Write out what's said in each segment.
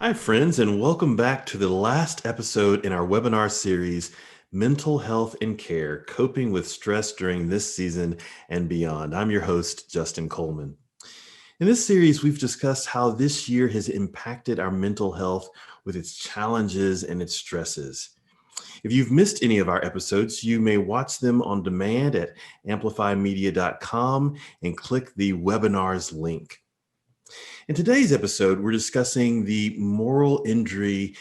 Hi, friends, and welcome back to the last episode in our webinar series, Mental Health and Care, Coping with Stress During This Season and Beyond. I'm your host, Justin Coleman. In this series, we've discussed how this year has impacted our mental health with its challenges and its stresses. If you've missed any of our episodes, you may watch them on demand at amplifymedia.com and click the webinars link. In today's episode, we're discussing the moral injury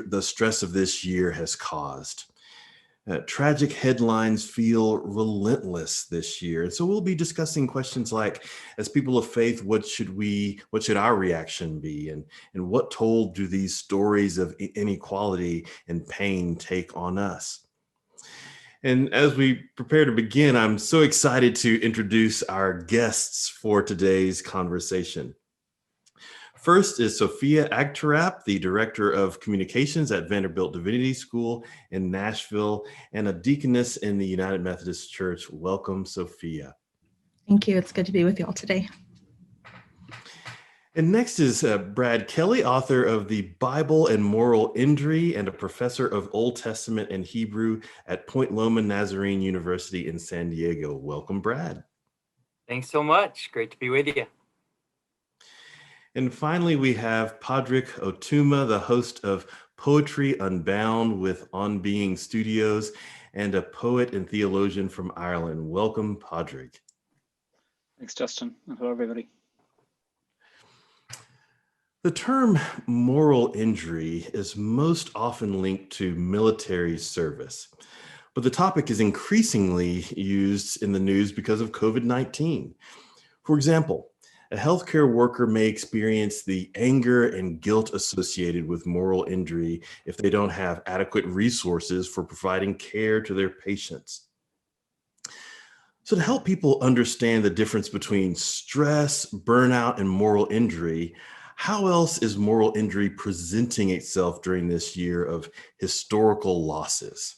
the stress of this year has caused. Tragic headlines feel relentless this year. And so we'll be discussing questions like, as people of faith, what should our reaction be? And what toll do these stories of inequality and pain take on us? And as we prepare to begin, I'm so excited to introduce our guests for today's conversation. First is Sophia Agtarap, the Director of Communications at Vanderbilt Divinity School in Nashville and a deaconess in the United Methodist Church. Welcome, Sophia. Thank you. It's good to be with you all today. And next is Brad Kelly, author of The Bible and Moral Injury and a professor of Old Testament and Hebrew at Point Loma Nazarene University in San Diego. Welcome, Brad. Thanks so much. Great to be with you. And finally, we have Padraig Otuma, the host of Poetry Unbound with On Being Studios and a poet and theologian from Ireland. Welcome, Padraig. Thanks, Justin. And hello, everybody. The term moral injury is most often linked to military service, but the topic is increasingly used in the news because of COVID-19. For example, a healthcare worker may experience the anger and guilt associated with moral injury if they don't have adequate resources for providing care to their patients. So to help people understand the difference between stress, burnout, and moral injury, how else is moral injury presenting itself during this year of historical losses?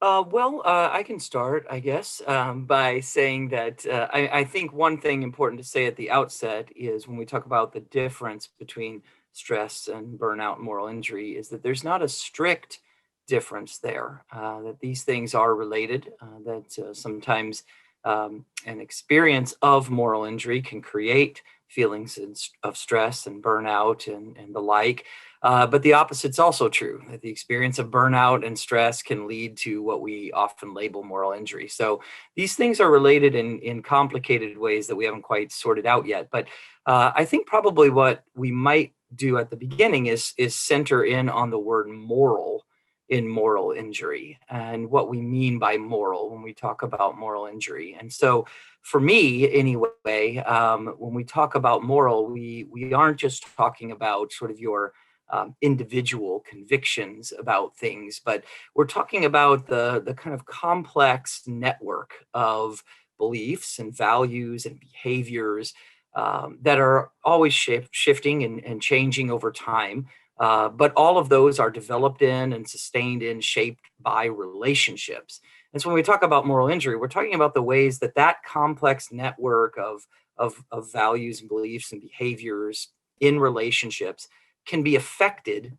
I can start, I guess, by saying that I think one thing important to say at the outset is when we talk about the difference between stress and burnout and moral injury is that there's not a strict difference there, that these things are related, that sometimes an experience of moral injury can create feelings of stress and burnout and the like. But the opposite's also true, that the experience of burnout and stress can lead to what we often label moral injury. So these things are related in complicated ways that we haven't quite sorted out yet. But I think probably what we might do at the beginning is center in on the word moral in moral injury and what we mean by moral when we talk about moral injury. And so for me, anyway, when we talk about moral, we aren't just talking about sort of your individual convictions about things, but we're talking about the kind of complex network of beliefs and values and behaviors that are always shifting and changing over time. But all of those are developed in and sustained in, shaped by relationships. And so when we talk about moral injury, we're talking about the ways that complex network of values and beliefs and behaviors in relationships can be affected,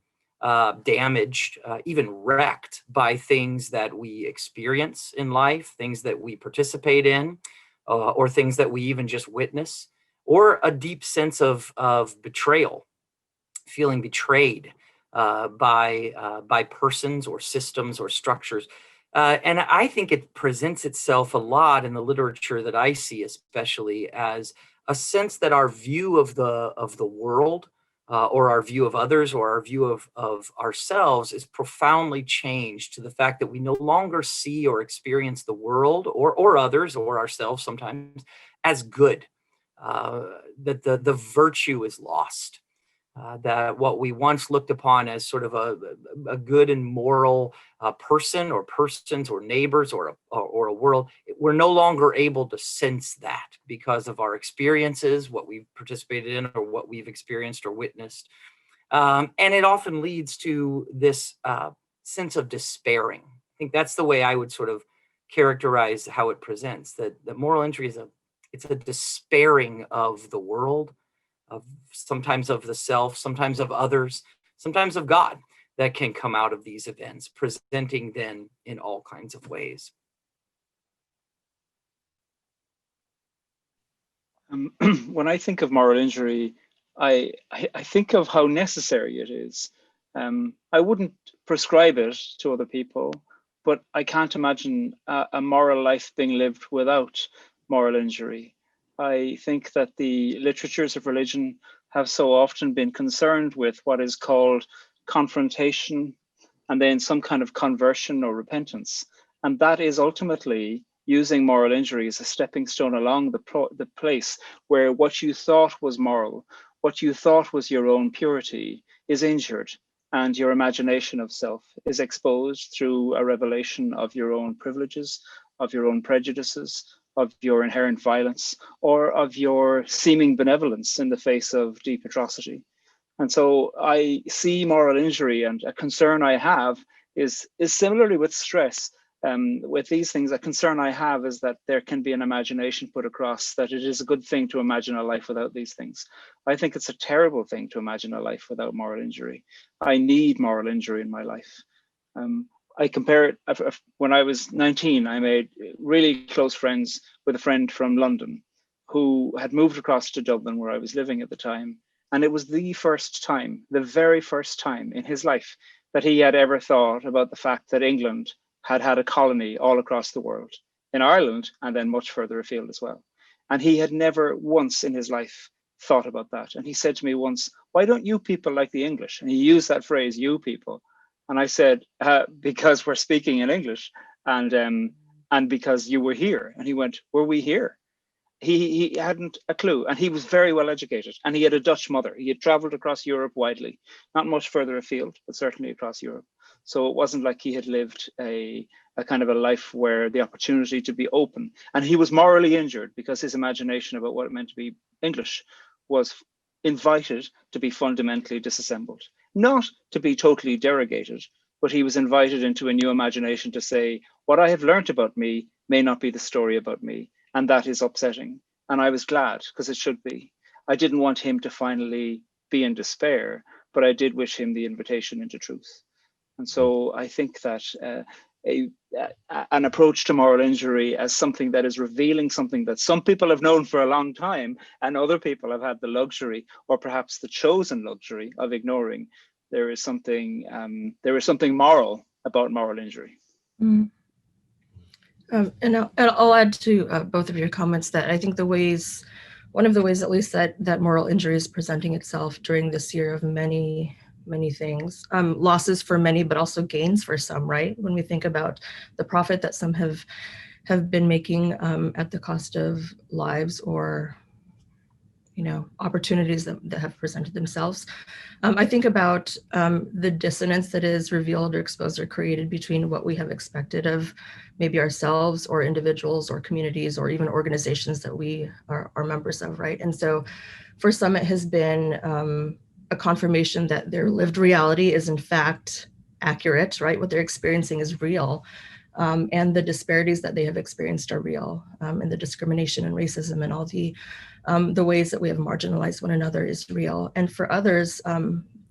damaged, even wrecked by things that we experience in life, things that we participate in, or things that we even just witness, or a deep sense of betrayal, feeling betrayed by persons or systems or structures. And I think it presents itself a lot in the literature that I see, especially as a sense that our view of the world, or our view of others, or our view of ourselves is profoundly changed to the fact that we no longer see or experience the world or others or ourselves sometimes as good, that the virtue is lost. That what we once looked upon as sort of a good and moral person or persons or neighbors or a world, we're no longer able to sense that because of our experiences, what we've participated in or what we've experienced or witnessed. And it often leads to this sense of despairing. I think that's the way I would sort of characterize how it presents, that moral injury it's a despairing of the world, of sometimes of the self, sometimes of others, sometimes of God, that can come out of these events, presenting then in all kinds of ways. When I think of moral injury, I think of how necessary it is. I wouldn't prescribe it to other people, but I can't imagine a moral life being lived without moral injury. I think that the literatures of religion have so often been concerned with what is called confrontation and then some kind of conversion or repentance. And that is ultimately using moral injury as a stepping stone along the place where what you thought was moral, what you thought was your own purity, is injured, and your imagination of self is exposed through a revelation of your own privileges, of your own prejudices, of your inherent violence, or of your seeming benevolence in the face of deep atrocity. And so I see moral injury, and a concern I have is similarly with stress. With these things, a concern I have is that there can be an imagination put across that it is a good thing to imagine a life without these things. I think it's a terrible thing to imagine a life without moral injury. I need moral injury in my life. I compare it, when I was 19, I made really close friends with a friend from London who had moved across to Dublin, where I was living at the time. And it was the first time, the very first time in his life that he had ever thought about the fact that England had had a colony all across the world, in Ireland, and then much further afield as well. And he had never once in his life thought about that. And he said to me once, "Why don't you people like the English?" And he used that phrase, "you people." And I said, "Because we're speaking in English, and because you were here." And he went, "Were we here?" He hadn't a clue, and he was very well educated, and he had a Dutch mother. He had traveled across Europe widely, not much further afield, but certainly across Europe. So it wasn't like he had lived a kind of a life where the opportunity to be open, and he was morally injured because his imagination about what it meant to be English was invited to be fundamentally disassembled, not to be totally derogated, but he was invited into a new imagination to say, what I have learned about me may not be the story about me. And that is upsetting. And I was glad, because it should be. I didn't want him to finally be in despair, but I did wish him the invitation into truth. And so I think that an approach to moral injury as something that is revealing something that some people have known for a long time and other people have had the luxury, or perhaps the chosen luxury, of ignoring. There is something moral about moral injury. Mm. And I'll add to both of your comments that I think one of the ways at least that moral injury is presenting itself during this year of many things, losses for many, but also gains for some, right? When we think about the profit that some have been making at the cost of lives or opportunities that have presented themselves. I think about the dissonance that is revealed or exposed or created between what we have expected of maybe ourselves or individuals or communities or even organizations that we are members of, right? And so for some, it has been a confirmation that their lived reality is in fact accurate, right? What they're experiencing is real. And the disparities that they have experienced are real, and the discrimination and racism and all the ways that we have marginalized one another is real. And for others,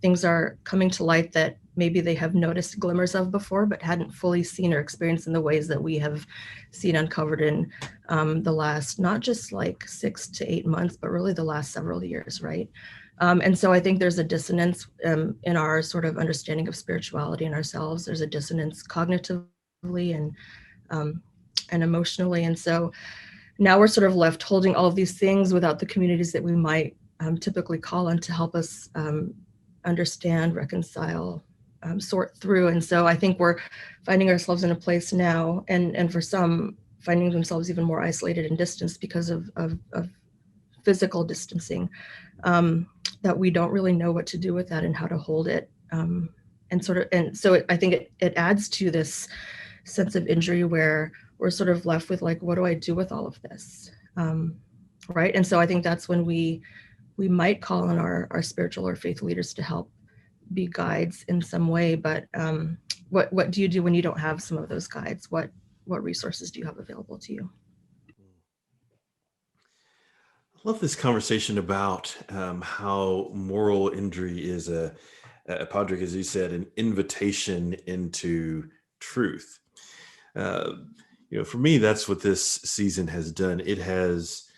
things are coming to light that maybe they have noticed glimmers of before, but hadn't fully seen or experienced in the ways that we have seen uncovered in the last, not just like 6 to 8 months, but really the last several years, right? And so I think there's a dissonance in our sort of understanding of spirituality in ourselves. There's a dissonance cognitively and emotionally. And so now we're sort of left holding all of these things without the communities that we might typically call on to help us understand, reconcile, sort through. And so I think we're finding ourselves in a place now, and for some finding themselves even more isolated and distanced because of physical distancing, that we don't really know what to do with that and how to hold it. And so I think it adds to this sense of injury where we're sort of left with like, what do I do with all of this? Right. And so I think that's when we might call on our spiritual or faith leaders to help be guides in some way. But what do you do when you don't have some of those guides? What resources do you have available to you? love this conversation about how moral injury is Padraig, as you said, an invitation into truth. Uh, for me, that's what this season has done. It has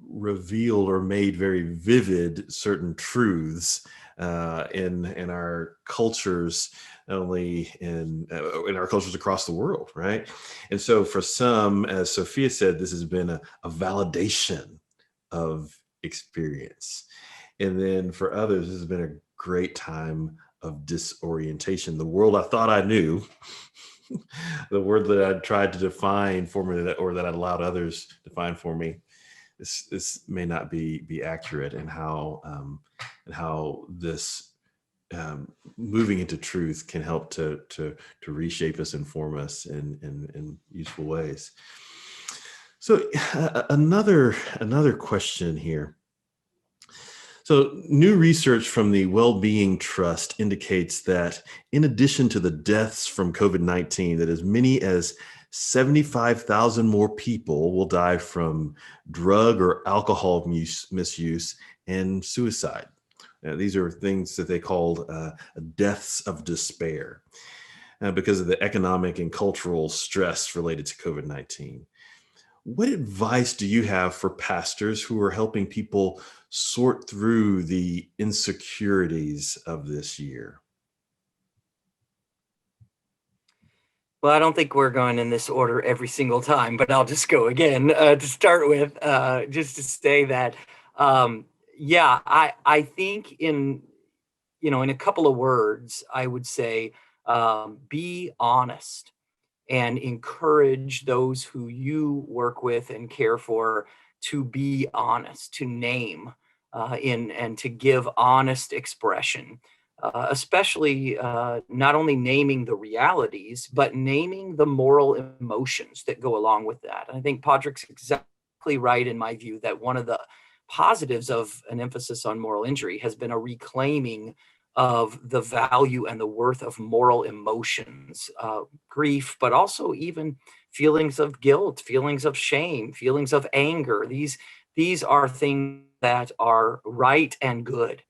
revealed or made very vivid certain truths in our cultures, not only in our cultures across the world, right? And so, for some, as Sophia said, this has been a validation of experience, and then for others, this has been a great time of disorientation. The world I thought I knew, the word that I tried to define for me, or that I allowed others to define for me, this may not be accurate, and how this moving into truth can help to reshape us and form us in useful ways. So another question here. So new research from the Wellbeing Trust indicates that in addition to the deaths from COVID-19, that as many as 75,000 more people will die from drug or alcohol misuse and suicide. Now, these are things that they called deaths of despair because of the economic and cultural stress related to COVID-19. What advice do you have for pastors who are helping people sort through the insecurities of this year? Well, I don't think we're going in this order every single time, but I'll just go again to start with, just to say that, I think in a couple of words, I would say, be honest and encourage those who you work with and care for to be honest, to name and to give honest expression. Especially not only naming the realities, but naming the moral emotions that go along with that. And I think Padraig's exactly right in my view that one of the positives of an emphasis on moral injury has been a reclaiming of the value and the worth of moral emotions, grief, but also even feelings of guilt, feelings of shame, feelings of anger. These are things that are right and good.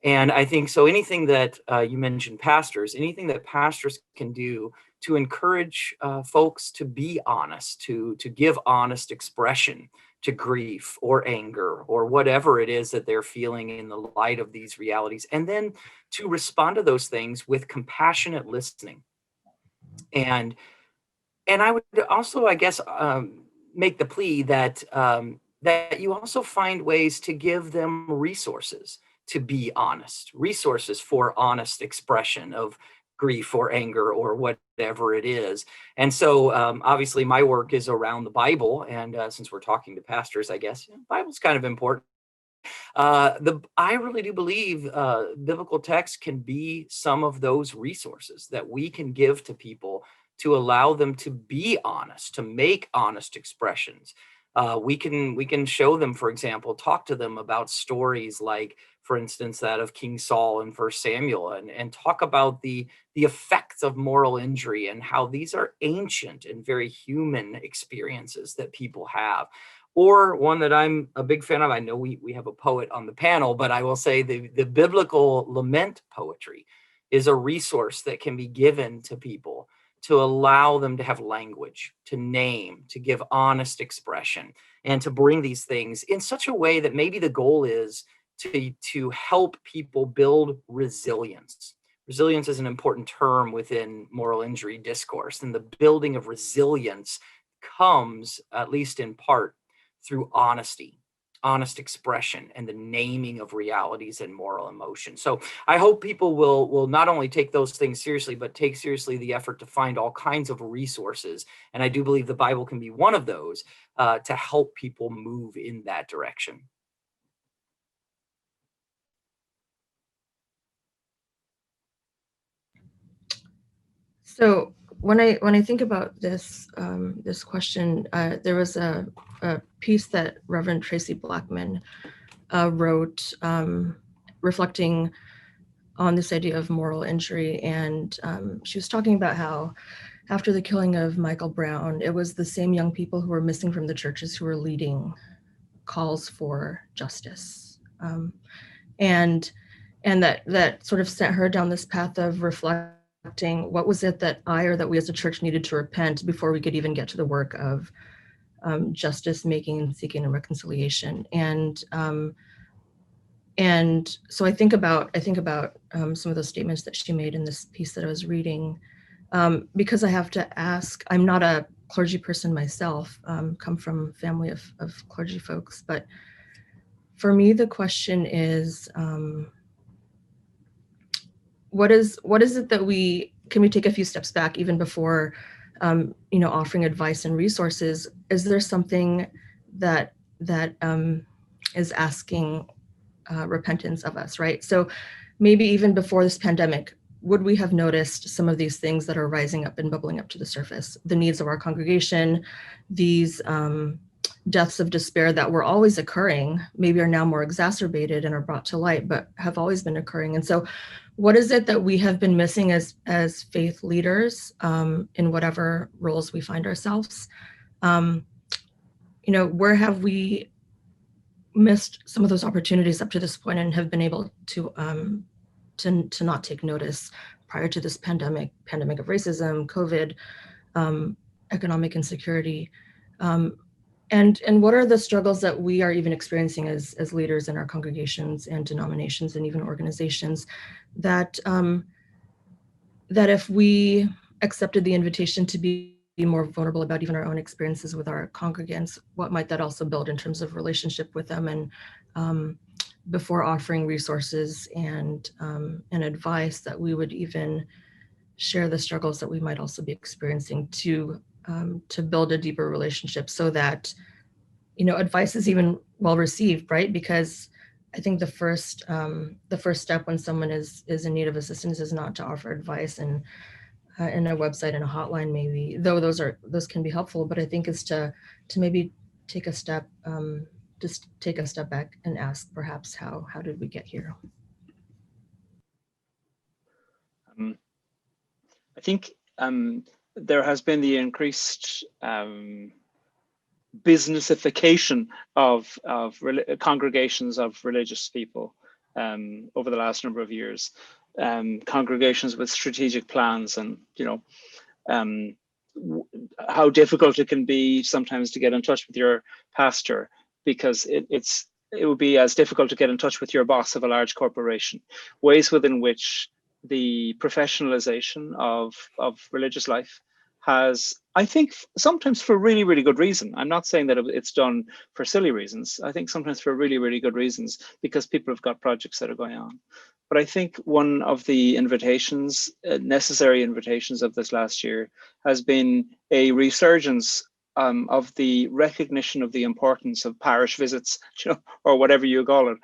And I think so anything that you mentioned pastors, anything that pastors can do to encourage folks to be honest, to give honest expression to grief or anger or whatever it is that they're feeling in the light of these realities, and then to respond to those things with compassionate listening. And I would also, I guess, make the plea that that you also find ways to give them resources to be honest, resources for honest expression of grief or anger or whatever it is. And so obviously my work is around the Bible. And since we're talking to pastors, I guess Bible's kind of important. I really do believe biblical text can be some of those resources that we can give to people to allow them to be honest, to make honest expressions. We can show them, for example, talk to them about stories like, for instance, that of King Saul in 1 Samuel, and talk about the effects of moral injury and how these are ancient and very human experiences that people have. Or one that I'm a big fan of, I know we have a poet on the panel, but I will say the biblical lament poetry is a resource that can be given to people to allow them to have language, to name, to give honest expression, and to bring these things in such a way that maybe the goal is to help people build resilience. Resilience is an important term within moral injury discourse, and the building of resilience comes, at least in part, through honesty, honest expression, and the naming of realities and moral emotion. So I hope people will not only take those things seriously, but take seriously the effort to find all kinds of resources. And I do believe the Bible can be one of those to help people move in that direction. So when I think about this this question, there was a piece that Reverend Tracy Blackman wrote reflecting on this idea of moral injury, and she was talking about how after the killing of Michael Brown, it was the same young people who were missing from the churches who were leading calls for justice. And that sort of sent her down this path of reflecting, what was it that I or that we as a church needed to repent before we could even get to the work of justice making and seeking and reconciliation. And so I think about some of those statements that she made in this piece that I was reading, because I have to ask. I'm not a clergy person myself, come from a family of clergy folks, but for me the question is, what is it that we take a few steps back even before offering advice and resources? Is there something that is asking repentance of us, right? So maybe even before this pandemic, would we have noticed some of these things that are rising up and bubbling up to the surface? The needs of our congregation, these deaths of despair that were always occurring, maybe are now more exacerbated and are brought to light, but have always been occurring. And so what is it that we have been missing as faith leaders in whatever roles we find ourselves? Where have we missed some of those opportunities up to this point and have been able to not take notice prior to this pandemic of racism, COVID, economic insecurity, and what are the struggles that we are even experiencing as leaders in our congregations and denominations and even organizations that if we accepted the invitation to be more vulnerable about even our own experiences with our congregants, what might that also build in terms of relationship with them, and before offering resources and advice, that we would even share the struggles that we might also be experiencing to build a deeper relationship, so that advice is even well received, right? Because I think the first step when someone is in need of assistance is not to offer advice and in a website and a hotline, maybe, though those can be helpful, but I think is to maybe take a step back and ask, perhaps, how did we get here? I think there has been the increased businessification of congregations of religious people over the last number of years. Congregations with strategic plans, and how difficult it can be sometimes to get in touch with your pastor, because it would be as difficult to get in touch with your boss of a large corporation. Ways within which the professionalization of religious life has, I think, sometimes for really, really good reason. I'm not saying that it's done for silly reasons. I think sometimes for really, really good reasons, because people have got projects that are going on. But I think one of the invitations, necessary invitations of this last year, has been a resurgence of the recognition of the importance of parish visits, or whatever you call it.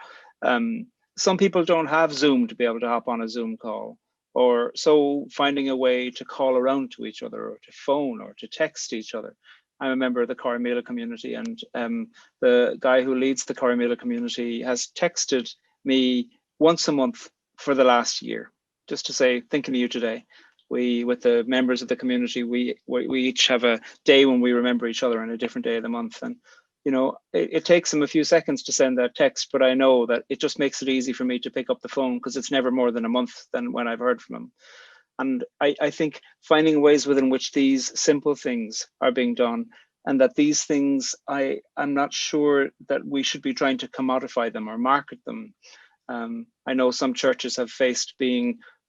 Some people don't have Zoom to be able to hop on a Zoom call, or so finding a way to call around to each other, or to phone, or to text each other. I'm a member of the Corrymeela community, and the guy who leads the Corrymeela community has texted me once a month for the last year, just to say, thinking of you today. We, with the members of the community, we each have a day when we remember each other, and a different day of the month. And it takes him a few seconds to send that text, but I know that it just makes it easy for me to pick up the phone, because it's never more than a month than when I've heard from him. And I think finding ways within which these simple things are being done, and that these things, I'm not sure that we should be trying to commodify them or market them. I know some churches have faced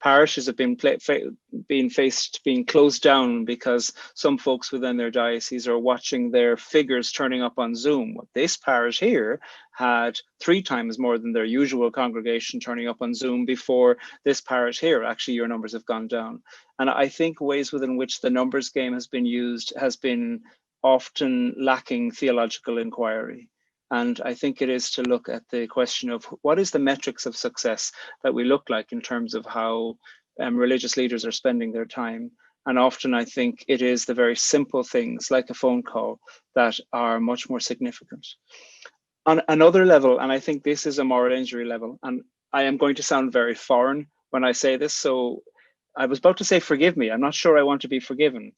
parishes have been faced being closed down because some folks within their diocese are watching their figures turning up on Zoom. Well, this parish here had 3 times more than their usual congregation turning up on Zoom before this parish here. Actually, your numbers have gone down. And I think ways within which the numbers game has been used has been often lacking theological inquiry. And I think it is to look at the question of what is the metrics of success that we look like in terms of how religious leaders are spending their time. And often I think it is the very simple things like a phone call that are much more significant. On another level, and I think this is a moral injury level, and I am going to sound very foreign when I say this, so I was about to say forgive me. I'm not sure I want to be forgiven,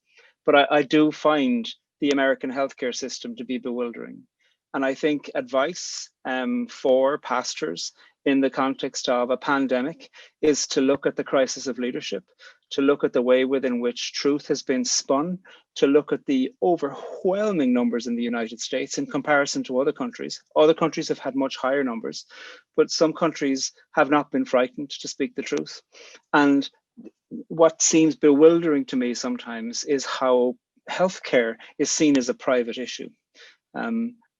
but I do find the American healthcare system to be bewildering. And I think advice for pastors in the context of a pandemic is to look at the crisis of leadership, to look at the way within which truth has been spun, to look at the overwhelming numbers in the United States in comparison to other countries. Other countries have had much higher numbers, but some countries have not been frightened to speak the truth. And what seems bewildering to me sometimes is how healthcare is seen as a private issue.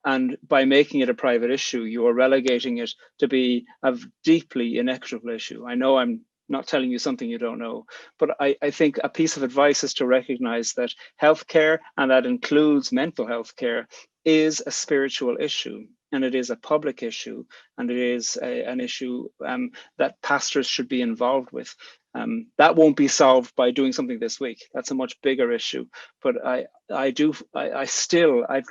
And by making it a private issue, you are relegating it to be a deeply inequitable issue. I know I'm not telling you something you don't know, but I think a piece of advice is to recognize that healthcare, and that includes mental health care, is a spiritual issue, and it is a public issue, and it is an issue that pastors should be involved with. That won't be solved by doing something this week. That's a much bigger issue. But I've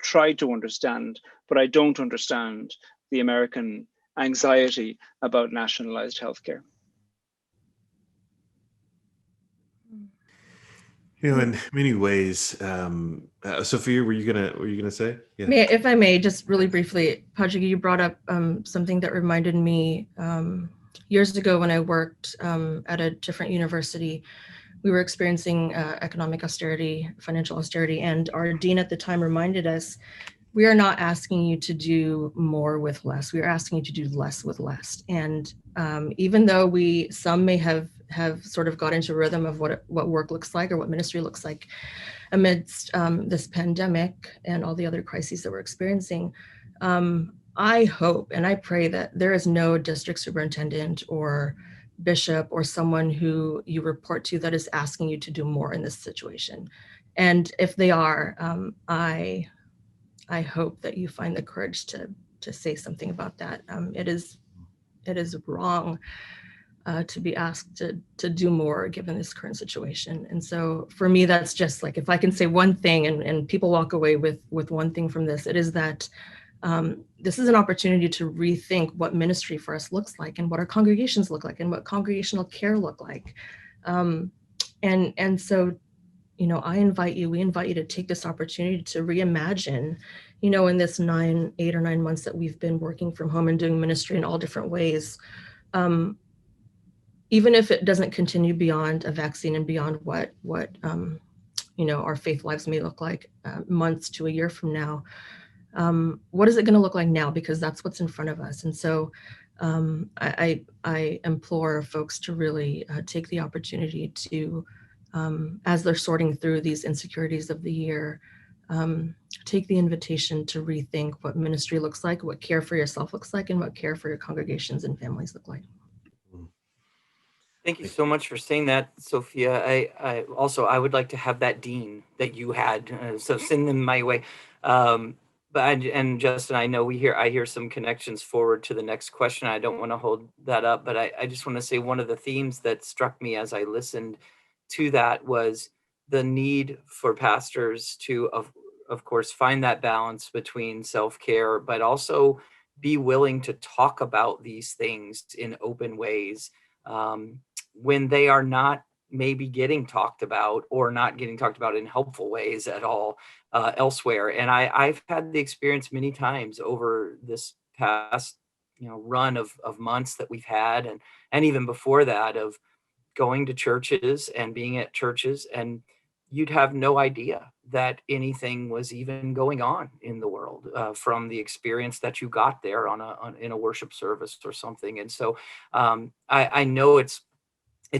tried to understand, but I don't understand the American anxiety about nationalized healthcare. In many ways, Sophia, were you gonna say? Yeah. If I may, just really briefly, Patrick, you brought up something that reminded me years ago when I worked at a different university. We were experiencing economic austerity, financial austerity, and our dean at the time reminded us, we are not asking you to do more with less. We are asking you to do less with less. And even though some may have sort of got into a rhythm of what work looks like or what ministry looks like amidst this pandemic and all the other crises that we're experiencing, I hope and I pray that there is no district superintendent or bishop or someone who you report to that is asking you to do more in this situation. And if they are, I hope that you find the courage to say something about that. It is wrong to be asked to do more given this current situation. And so for me, that's just like, if I can say one thing and people walk away with one thing from this, it is that this is an opportunity to rethink what ministry for us looks like and what our congregations look like and what congregational care look like. And so, we invite you to take this opportunity to reimagine, in this 8 or 9 months that we've been working from home and doing ministry in all different ways, even if it doesn't continue beyond a vaccine and beyond what our faith lives may look like months to a year from now. What is it going to look like now? Because that's what's in front of us. And so I implore folks to really take the opportunity to, as they're sorting through these insecurities of the year, take the invitation to rethink what ministry looks like, what care for yourself looks like, and what care for your congregations and families look like. Thank you so much for saying that, Sophia. I would like to have that dean that you had, so send them my way. And Justin, I know I hear some connections forward to the next question. I don't want to hold that up, but I just want to say one of the themes that struck me as I listened to that was the need for pastors to, of course, find that balance between self-care, but also be willing to talk about these things in open ways when they are not maybe getting talked about or not getting talked about in helpful ways at all elsewhere. And I've had the experience many times over this past run of months that we've had, and even before that, of going to churches and being at churches, and you'd have no idea that anything was even going on in the world from the experience that you got there in a worship service or something. And so I know it's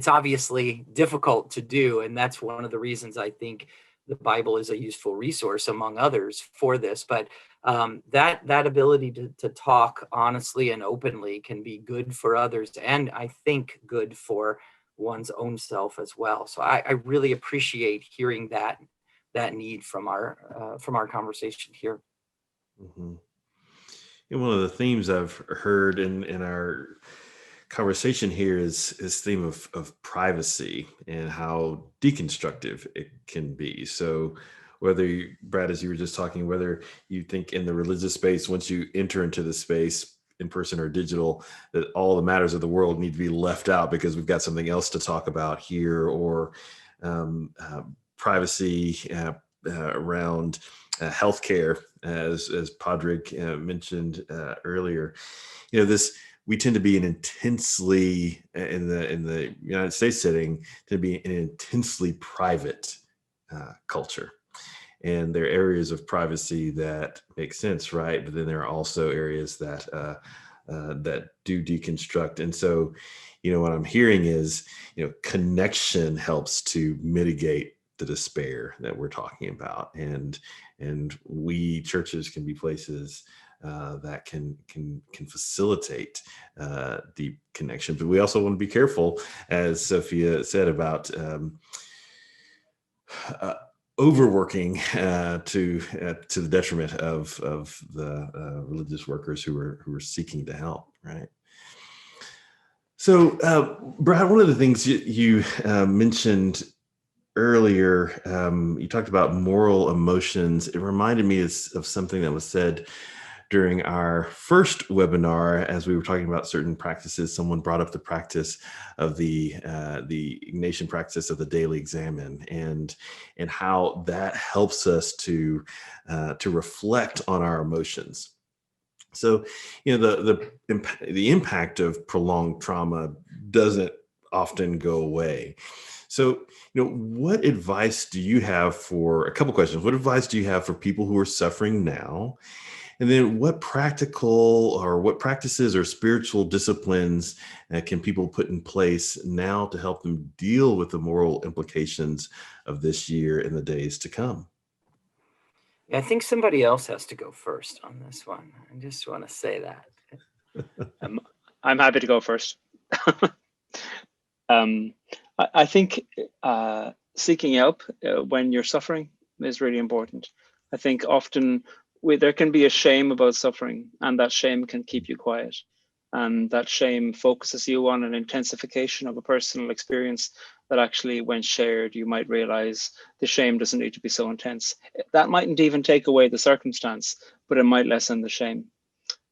obviously difficult to do, and that's one of the reasons I think the Bible is a useful resource, among others, for this. But that ability to talk honestly and openly can be good for others, and I think good for one's own self as well. So I really appreciate hearing that need from our conversation here. Mm-hmm. And one of the themes I've heard in our conversation here is theme of privacy and how deconstructive it can be. So whether Brad, as you were just talking, whether you think in the religious space, once you enter into the space, in person or digital, that all the matters of the world need to be left out because we've got something else to talk about here, or privacy, around healthcare, as Padraig mentioned earlier. We tend to be an intensely in the United States setting to be an intensely private culture. And there are areas of privacy that make sense, right? But then there are also areas that that do deconstruct. And so, what I'm hearing is, connection helps to mitigate the despair that we're talking about, and we churches can be places that can facilitate deep connection. But we also want to be careful, as Sophia said, about overworking to the detriment of the religious workers who are seeking to help, right? So, Brad, one of the things you mentioned earlier, you talked about moral emotions. It reminded me of something that was said during our first webinar, as we were talking about certain practices. Someone brought up the practice of the Ignatian practice of the daily examen, and how that helps us to reflect on our emotions. So, the impact of prolonged trauma doesn't often go away. So, what advice do you have for a couple questions? What advice do you have for people who are suffering now? And then what practices or spiritual disciplines can people put in place now to help them deal with the moral implications of this year and the days to come? Yeah, I think somebody else has to go first on this one. I just want to say that. I'm happy to go first. I think seeking help when you're suffering is really important. I think often there can be a shame about suffering, and that shame can keep you quiet. And that shame focuses you on an intensification of a personal experience that actually, when shared, you might realize the shame doesn't need to be so intense. That mightn't even take away the circumstance, but it might lessen the shame.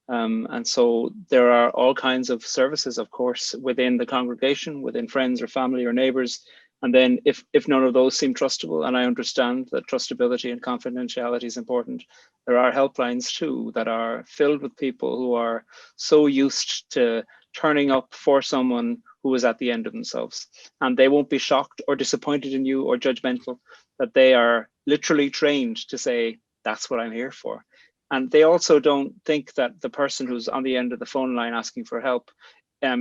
And so there are all kinds of services, of course, within the congregation, within friends or family or neighbors. And then if none of those seem trustable, and I understand that trustability and confidentiality is important, there are helplines too that are filled with people who are so used to turning up for someone who is at the end of themselves. And they won't be shocked or disappointed in you or judgmental, that they are literally trained to say, that's what I'm here for. And they also don't think that the person who's on the end of the phone line asking for help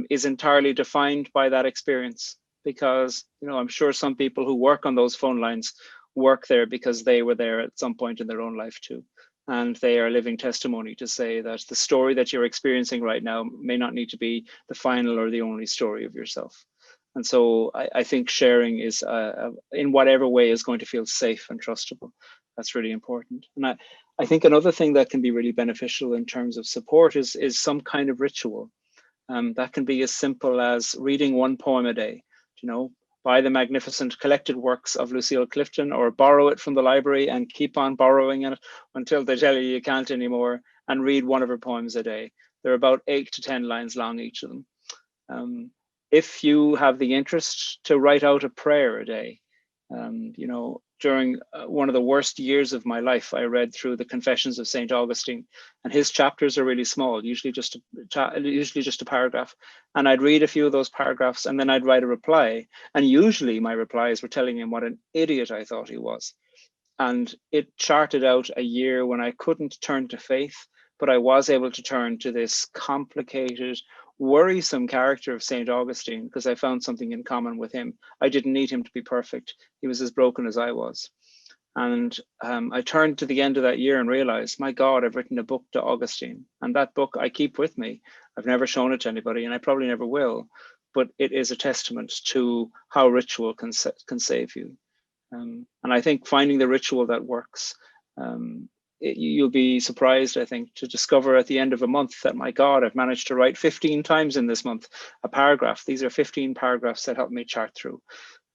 is entirely defined by that experience. Because, I'm sure some people who work on those phone lines work there because they were there at some point in their own life too. And they are living testimony to say that the story that you're experiencing right now may not need to be the final or the only story of yourself. And so I think sharing is, in whatever way, is going to feel safe and trustable. That's really important. And I think another thing that can be really beneficial in terms of support is some kind of ritual. That can be as simple as reading one poem a day. Buy the magnificent collected works of Lucille Clifton, or borrow it from the library and keep on borrowing it until they tell you can't anymore, and read one of her poems a day. They're about 8 to 10 lines long, each of them. If you have the interest to write out a prayer a day, during one of the worst years of my life, I read through the Confessions of St. Augustine, and his chapters are really small, usually just a paragraph. And I'd read a few of those paragraphs, and then I'd write a reply. And usually my replies were telling him what an idiot I thought he was. And it charted out a year when I couldn't turn to faith, but I was able to turn to this complicated, worrisome character of St. Augustine, because I found something in common with him. I didn't need him to be perfect. He was as broken as I was. And I turned to the end of that year and realized, my God, I've written a book to Augustine. And that book I keep with me. I've never shown it to anybody, and I probably never will. But it is a testament to how ritual can save you. And I think finding the ritual that works, you'll be surprised, I think, to discover at the end of a month that, my God, I've managed to write 15 times in this month a paragraph. These are 15 paragraphs that help me chart through,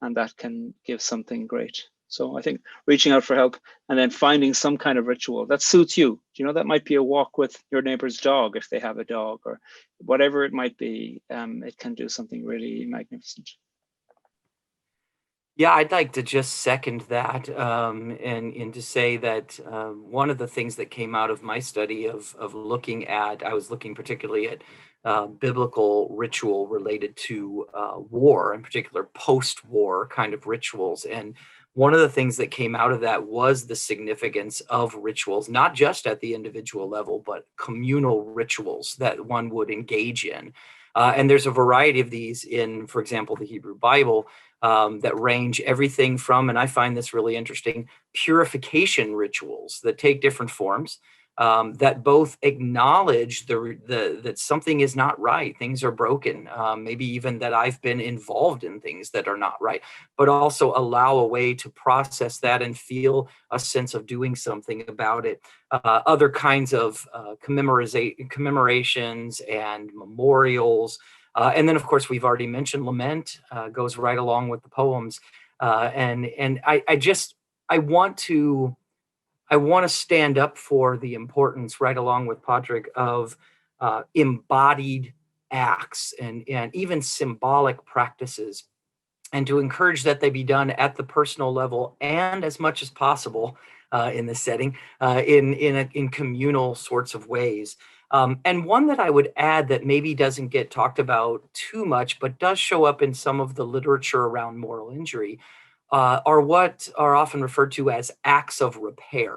and that can give something great. So I think reaching out for help and then finding some kind of ritual that suits you. That might be a walk with your neighbor's dog if they have a dog, or whatever it might be. It can do something really magnificent. Yeah, I'd like to just second that, and to say that one of the things that came out of my study of looking at, I was looking particularly at biblical ritual related to war, in particular post-war kind of rituals. And one of the things that came out of that was the significance of rituals, not just at the individual level, but communal rituals that one would engage in. And there's a variety of these in, for example, the Hebrew Bible, that range everything from, and I find this really interesting, purification rituals that take different forms, that both acknowledge that something is not right, things are broken, maybe even that I've been involved in things that are not right, but also allow a way to process that and feel a sense of doing something about it. Other kinds of commemorations and memorials. And then, of course, we've already mentioned lament, goes right along with the poems. And I want to stand up for the importance, right along with Patrick, of embodied acts and even symbolic practices, and to encourage that they be done at the personal level and as much as possible in this setting, in communal sorts of ways. And one that I would add that maybe doesn't get talked about too much, but does show up in some of the literature around moral injury, are what are often referred to as acts of repair.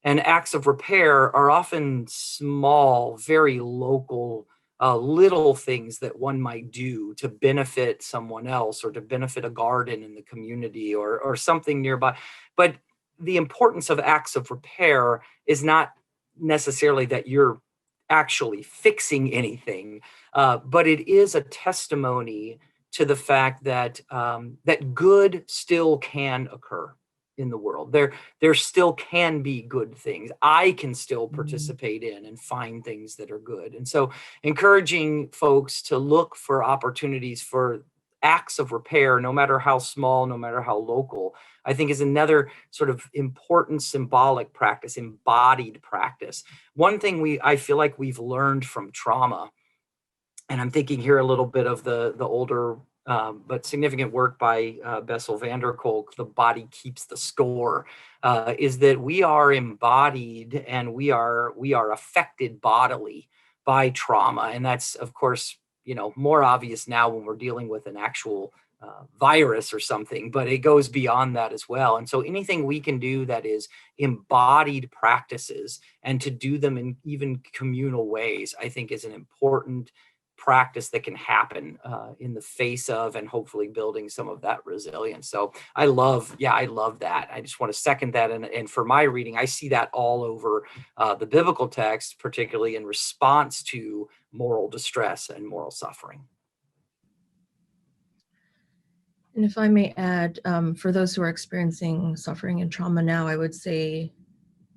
And acts of repair are often small, very local, little things that one might do to benefit someone else or to benefit a garden in the community or something nearby. But the importance of acts of repair is not necessarily that you're actually fixing anything, but it is a testimony to the fact that that good still can occur in the world. There still can be good things. I can still participate in and find things that are good. And so encouraging folks to look for opportunities for acts of repair, no matter how small, no matter how local, I think is another sort of important symbolic practice, embodied practice. One thing I feel like we've learned from trauma, and I'm thinking here a little bit of the older but significant work by Bessel van der Kolk, The Body Keeps the Score, is that we are embodied and we are affected bodily by trauma. And that's, of course, more obvious now when we're dealing with an actual virus or something, but it goes beyond that as well. And so anything we can do that is embodied practices and to do them in even communal ways, I think is an important practice that can happen in the face of and hopefully building some of that resilience. So I love that. I just want to second that. And for my reading, I see that all over the biblical text, particularly in response to moral distress and moral suffering. And if I may add, for those who are experiencing suffering and trauma now, I would say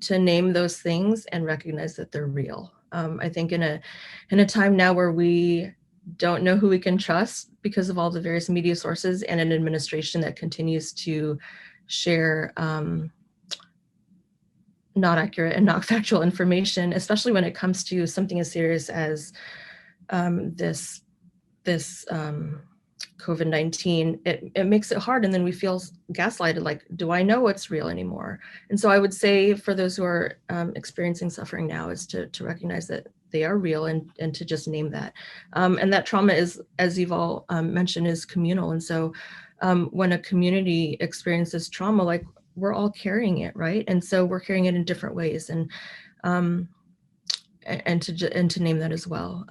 to name those things and recognize that they're real. I think in a time now where we don't know who we can trust because of all the various media sources and an administration that continues to share not accurate and not factual information, especially when it comes to something as serious as this COVID-19, it makes it hard. And then we feel gaslighted, like, do I know what's real anymore? And so I would say for those who are experiencing suffering now is to recognize that they are real and to just name that. And that trauma is, as you've all mentioned, is communal. And so when a community experiences trauma, like we're all carrying it, right? And so we're carrying it in different ways and to name that as well.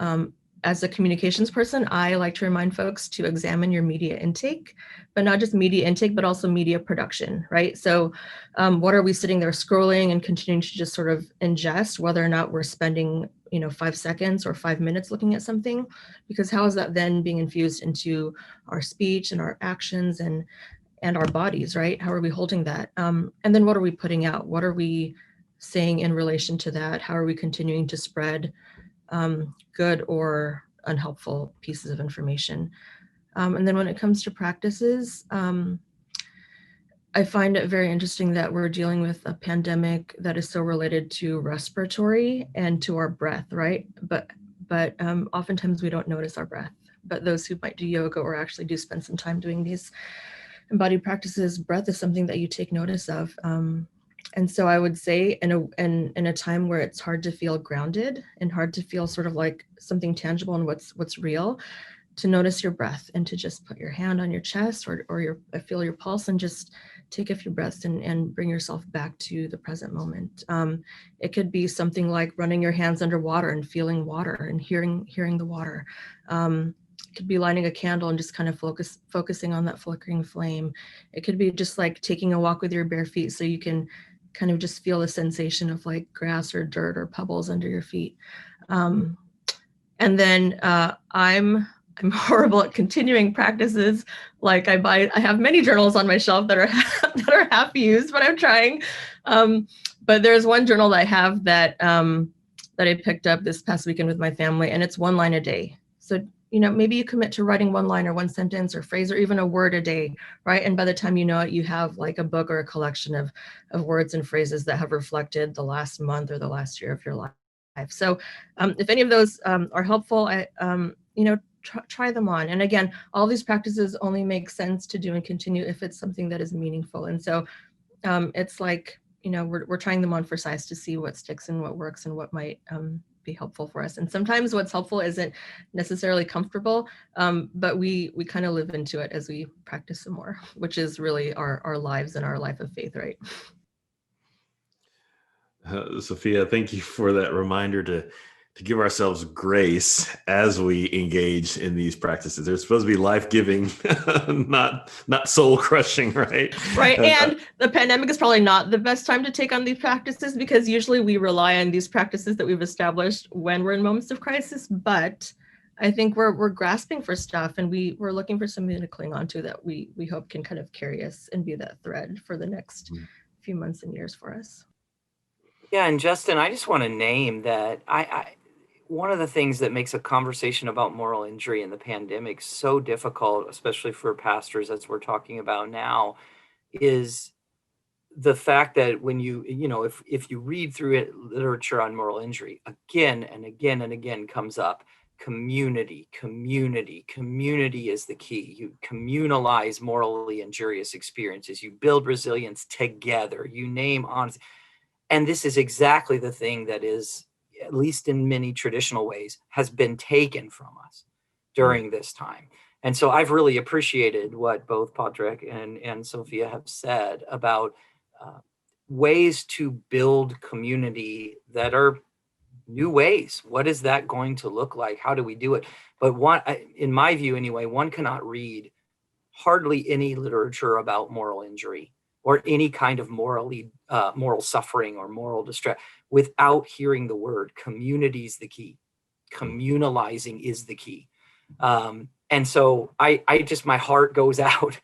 As a communications person, I like to remind folks to examine your media intake, but not just media intake, but also media production, right? So what are we sitting there scrolling and continuing to just sort of ingest, whether or not we're spending 5 seconds or 5 minutes looking at something, because how is that then being infused into our speech and our actions and our bodies, right? How are we holding that? And then what are we putting out? What are we saying in relation to that? How are we continuing to spread good or unhelpful pieces of information? And then when it comes to practices, I find it very interesting that we're dealing with a pandemic that is so related to respiratory and to our breath, right? But oftentimes we don't notice our breath. But those who might do yoga or actually do spend some time doing these embodied practices, breath is something that you take notice of. And so I would say in a time where it's hard to feel grounded and hard to feel sort of like something tangible and what's real, to notice your breath and to just put your hand on your chest or feel your pulse and just take a few breaths and bring yourself back to the present moment. It could be something like running your hands under water and feeling water and hearing the water. It could be lighting a candle and just kind of focusing on that flickering flame. It could be just like taking a walk with your bare feet so you can kind of just feel the sensation of like grass or dirt or pebbles under your feet. And then I'm horrible at continuing practices. Like I have many journals on my shelf that are that are half used, but I'm trying. But there's one journal that I have that I picked up this past weekend with my family, and it's 1 line a day. So maybe you commit to writing 1 line or 1 sentence or phrase or even a word a day, right? And by the time you know it, you have like a book or a collection of words and phrases that have reflected the last month or the last year of your life. So if any of those are helpful, try them on. And again, all these practices only make sense to do and continue if it's something that is meaningful. And so it's like, we're trying them on for size to see what sticks and what works and what might be helpful for us. And sometimes what's helpful isn't necessarily comfortable, but we kind of live into it as we practice some more, which is really our lives and our life of faith, right? Sophia, thank you for that reminder to give ourselves grace as we engage in these practices. They're supposed to be life-giving, not soul-crushing, right? Right. And the pandemic is probably not the best time to take on these practices because usually we rely on these practices that we've established when we're in moments of crisis. But I think we're grasping for stuff and we're looking for something to cling on to that we hope can kind of carry us and be that thread for the next few months and years for us. Yeah, and Justin, I just want to name that I one of the things that makes a conversation about moral injury in the pandemic so difficult, especially for pastors as we're talking about now, is the fact that when if you read through it, literature on moral injury, again and again and again comes up, community is the key. You communalize morally injurious experiences, you build resilience together, you name honesty. And this is exactly the thing that is, at least in many traditional ways, has been taken from us during this time. And so I've really appreciated what both Patrick and Sophia have said about ways to build community that are new ways. What is that going to look like? How do we do it? But in my view anyway, one cannot read hardly any literature about moral injury or any kind of moral suffering or moral distress without hearing the word community is the key. Communalizing is the key. And so I just, my heart goes out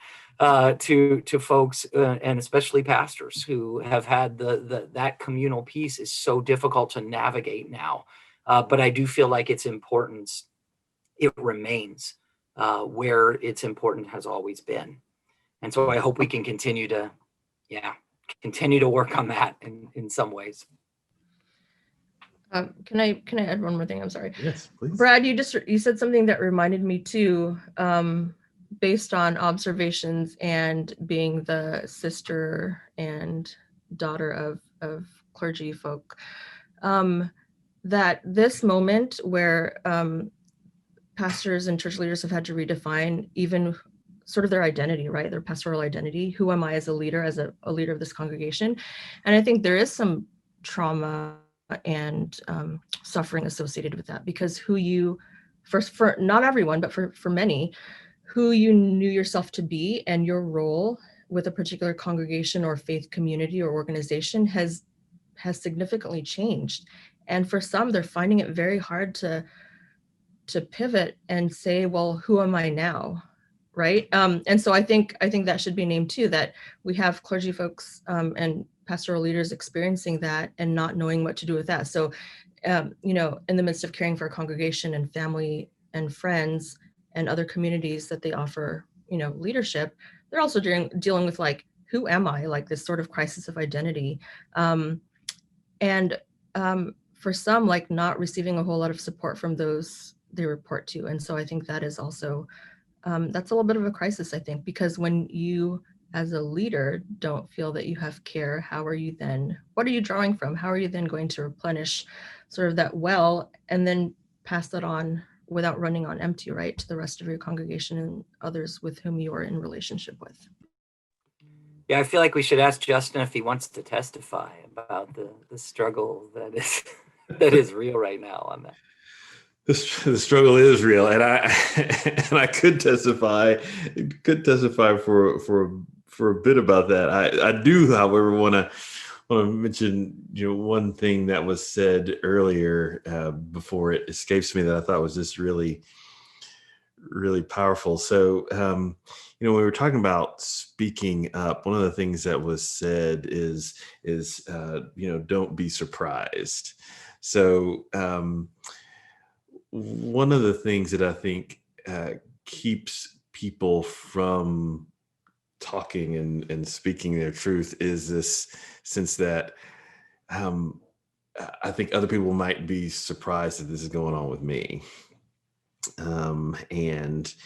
to folks and especially pastors who have had that communal piece is so difficult to navigate now. But I do feel like its importance, it remains where its importance has always been. And so I hope we can continue to work on that in some ways. Can I add one more thing? I'm sorry. Yes, please. Brad, you said something that reminded me too, based on observations and being the sister and daughter of clergy folk, that this moment where pastors and church leaders have had to redefine even sort of their identity, right? Their pastoral identity. Who am I as a leader, as a leader of this congregation? And I think there is some trauma and suffering associated with that, because for not everyone, but for many, who you knew yourself to be and your role with a particular congregation or faith community or organization has significantly changed. And for some, they're finding it very hard to pivot and say, well, who am I now? Right. And so I think that should be named too, that we have clergy folks and pastoral leaders experiencing that and not knowing what to do with that. So, in the midst of caring for a congregation and family and friends and other communities that they offer, leadership, they're also dealing with like, who am I? Like this sort of crisis of identity. And for some, like not receiving a whole lot of support from those they report to. And so I think that is also that's a little bit of a crisis, I think, because when you as a leader don't feel that you have care, what are you drawing from? How are you then going to replenish sort of that well and then pass that on without running on empty, right, to the rest of your congregation and others with whom you are in relationship with? Yeah, I feel like we should ask Justin if he wants to testify about the struggle that is that is real right now on that. The struggle is real, and I could testify for a bit about that. I do, however, want to mention one thing that was said earlier before it escapes me that I thought was just really powerful. So when we were talking about speaking up, one of the things that was said is don't be surprised. So one of the things that I think keeps people from talking and speaking their truth is this sense that I think other people might be surprised that this is going on with me. And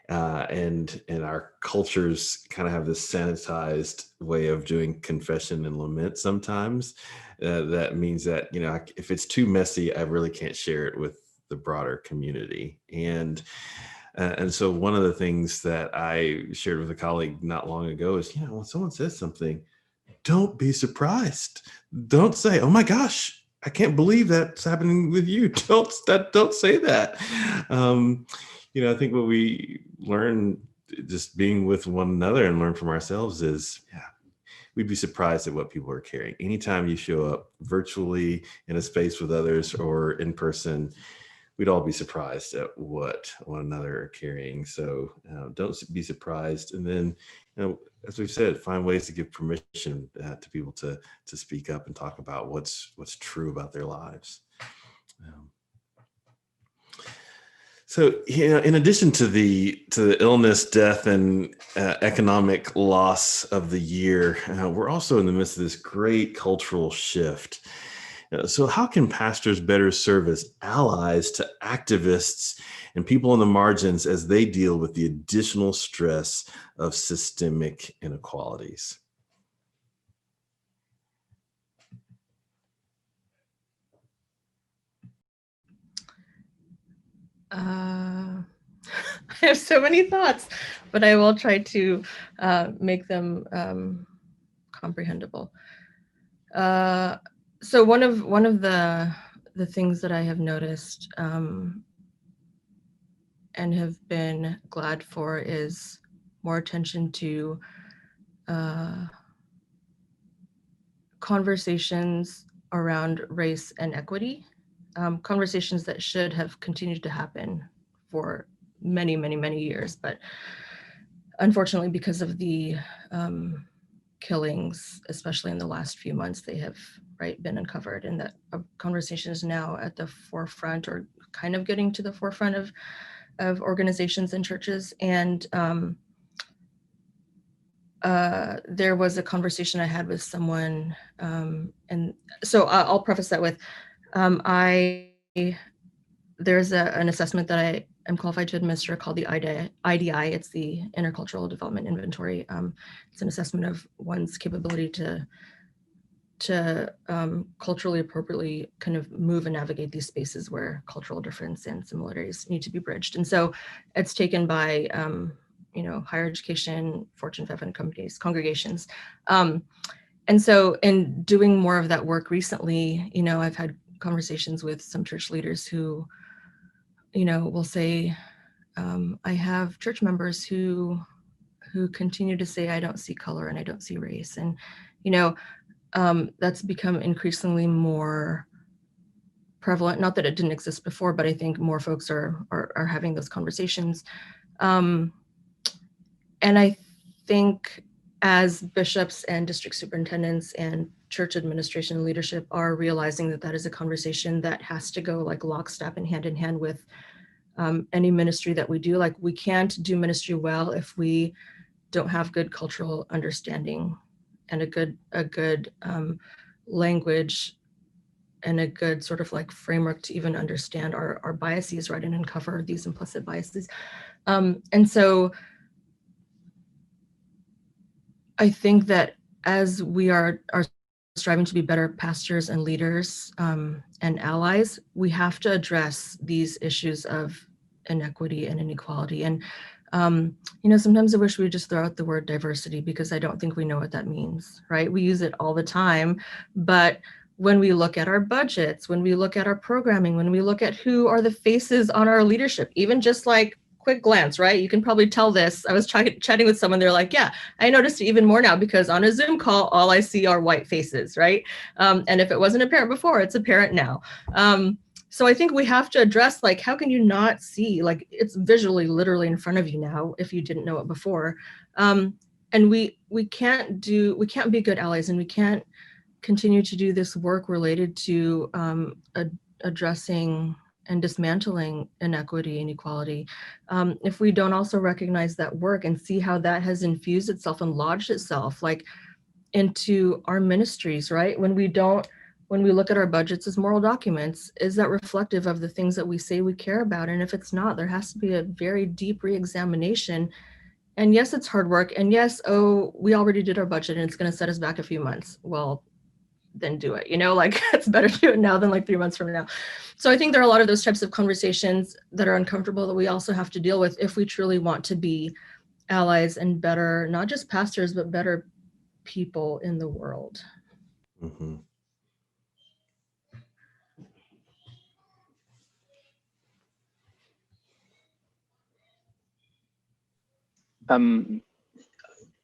our cultures kind of have this sanitized way of doing confession and lament sometimes. That means that, if it's too messy, I really can't share it with the broader community. And so one of the things that I shared with a colleague not long ago is, when someone says something, don't be surprised. Don't say, oh my gosh, I can't believe that's happening with you. Don't say that. I think what we learn just being with one another and learn from ourselves is, we'd be surprised at what people are carrying. Anytime you show up virtually in a space with others or in person, we'd all be surprised at what one another are carrying. So don't be surprised. And then, as we've said, find ways to give permission to people to speak up and talk about what's true about their lives. So, in addition to the illness, death, and economic loss of the year, we're also in the midst of this great cultural shift. So how can pastors better serve as allies to activists and people on the margins as they deal with the additional stress of systemic inequalities? I have so many thoughts, but I will try to make them comprehensible. So one of the things that I have noticed and have been glad for is more attention to conversations around race and equity, conversations that should have continued to happen for many, many, many years, but unfortunately, because of the killings, especially in the last few months, they have been uncovered, and that conversation is now at the forefront, or kind of getting to the forefront of organizations and churches. And there was a conversation I had with someone, and so I'll preface that with, there's an assessment that I am qualified to administer called the IDI. It's the Intercultural Development Inventory. It's an assessment of one's capability to culturally appropriately kind of move and navigate these spaces where cultural difference and similarities need to be bridged. And so it's taken by higher education, Fortune 500 companies, congregations. And so in doing more of that work recently, I've had conversations with some church leaders who, will say, I have church members who continue to say, I don't see color and I don't see race. And, that's become increasingly more prevalent. Not that it didn't exist before, but I think more folks are having those conversations. And I think as bishops and district superintendents and church administration leadership are realizing that is a conversation that has to go like lockstep and hand in hand with any ministry that we do. Like, we can't do ministry well if we don't have good cultural understanding and a good language and a good sort of like framework to even understand our biases, right, and uncover these implicit biases. And so I think that as we are striving to be better pastors and leaders and allies, we have to address these issues of inequity and inequality. And, sometimes I wish we would just throw out the word diversity, because I don't think we know what that means, right? We use it all the time, but when we look at our budgets, when we look at our programming, when we look at who are the faces on our leadership, even just like quick glance, right? You can probably tell this. I was chatting with someone, they're like, yeah, I noticed it even more now, because on a Zoom call, all I see are white faces, right? And if it wasn't apparent before, it's apparent now. So I think we have to address, like, how can you not see, like, it's visually, literally in front of you now, if you didn't know it before. And we can't be good allies, and we can't continue to do this work related to addressing and dismantling inequity, inequality, if we don't also recognize that work and see how that has infused itself and lodged itself, like, into our ministries, right? When we look at our budgets as moral documents, is that reflective of the things that we say we care about? And if it's not, there has to be a very deep re-examination. And yes, it's hard work. And yes, we already did our budget and it's going to set us back a few months. Well, then do it, like, it's better to do it now than like 3 months from now. So I think there are a lot of those types of conversations that are uncomfortable that we also have to deal with if we truly want to be allies and better, not just pastors, but better people in the world. Mm-hmm.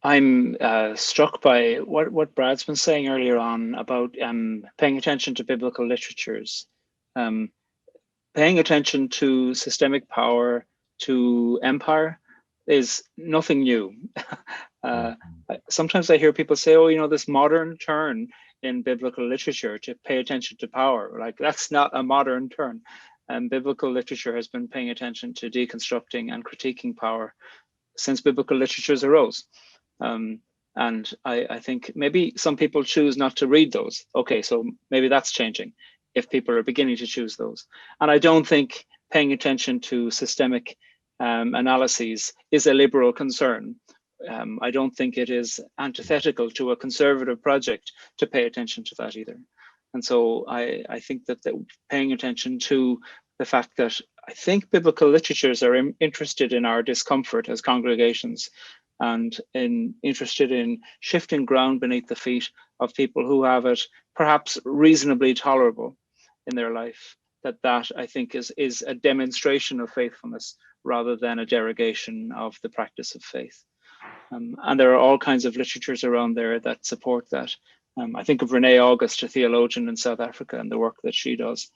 I'm struck by what Brad's been saying earlier on about paying attention to biblical literatures, paying attention to systemic power, to empire, is nothing new. Sometimes I hear people say, oh, this modern turn in biblical literature to pay attention to power, like, that's not a modern turn. Biblical literature has been paying attention to deconstructing and critiquing power since biblical literatures arose. And I think maybe some people choose not to read those. Okay, so maybe that's changing if people are beginning to choose those. And I don't think paying attention to systemic analyses is a liberal concern. I don't think it is antithetical to a conservative project to pay attention to that either. And so I think that paying attention to the fact that I think biblical literatures are interested in our discomfort as congregations, and interested in shifting ground beneath the feet of people who have it perhaps reasonably tolerable in their life, that I think is a demonstration of faithfulness rather than a derogation of the practice of faith. And there are all kinds of literatures around there that support that. I think of Renee August, a theologian in South Africa, and the work that she does.